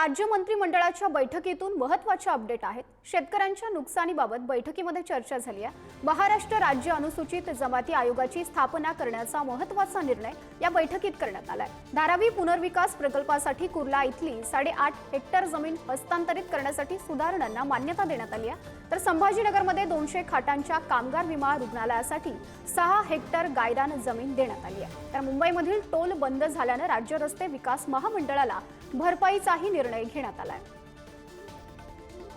राज्य मंत्रिमंडळाच्या बैठकीतून महत्त्वाचे अपडेट आहेत। शेतकऱ्यांच्या नुकसानीबाबत बैठकीमध्ये चर्चा झाली आहे। महाराष्ट्र राज्य अनुसूचित जमाती आयोगाची स्थापना करण्याचा महत्त्वाचा निर्णय या बैठकीत करण्यात आलाय। धारावी पुनर्विकास प्रकल्पासाठी कुर्ला इथली 8.5 हेक्टर जमीन हस्तांतरित करण्यासाठी सुधारणांना मान्यता देण्यात आली आहे। तर संभाजीनगरमध्ये 200 खाटांच्या कामगार विमा रुग्णालयासाठी 6 हेक्टर गायरान जमीन देण्यात आली आहे। तर मुंबईमधील टोल बंद झाल्याने राज्य रस्ते विकास महामंडळाला भरपाईचाही निर्णय घेण्यात आलाय।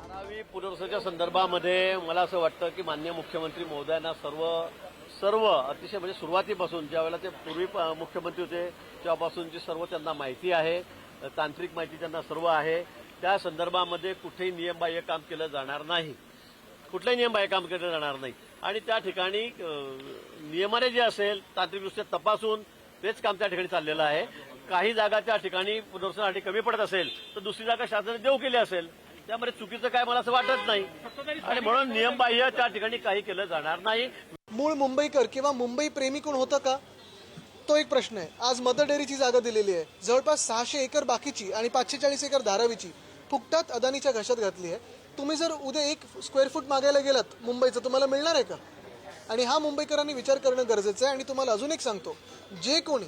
धारावी पुनर्वसनाच्या संदर्भामध्ये मला असं वाटतं की माननीय मुख्यमंत्री महोदयांना सर्व अतिशय म्हणजे सुरुवातीपासून ज्यावेळेला ते पूर्वी मुख्यमंत्री होते तेव्हापासूनची सर्व त्यांना माहिती आहे, तांत्रिक माहिती त्यांना सर्व आहे। त्या संदर्भामध्ये कुठेही नियमबाह्य काम केलं जाणार नाही, कुठलंही नियमबाह्य काम केलं जाणार नाही आणि त्या ठिकाणी नियमाने जे असेल तांत्रिकदृष्ट्या तपासून तेच काम त्या ठिकाणी चाललेलं आहे। काही जागा त्या ठिकाणी पुनर्वसनासाठी कमी पडत असेल तर दुसरी जागा शासनाने देऊ केली असेल, त्यामुळे चुकीचं काय मला असं वाटत नाही आणि म्हणून नियमबाह्य त्या ठिकाणी काही केलं जाणार नाही। मूळ मुंबईकर किंवा मुंबई प्रेमी कोण होतं का, तो एक प्रश्न आहे। आज मदर डेअरीची जागा दिलेली आहे, जवळपास 600 एकर बाकीची आणि 540 एकर धारावीची फुकटात अदानीच्या घशात घातली आहे। तुम्ही जर उद्या 1 स्क्वेअर फूट मागायला गेलात मुंबईचं, तुम्हाला मिळणार आहे का? आणि हा मुंबईकरांनी विचार करणं गरजेचं आहे। आणि तुम्हाला अजून एक सांगतो, जे कोणी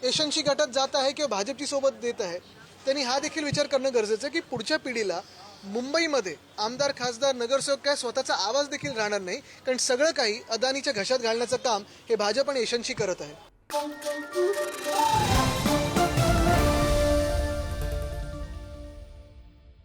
एशनशी गटात जात आहे किंवा भाजपची सोबत देत आहे त्यांनी हा देखील विचार करणं गरजेचं आहे की पुढच्या पिढीला मुंबईमध्ये आमदार, खासदार, नगरसेवक काय स्वतःचा आवाज देखील राहणार नाही, कारण सगळं काही अदानीच्या घशात घालण्याचं काम हे भाजप आणि एशनशी करत आहे।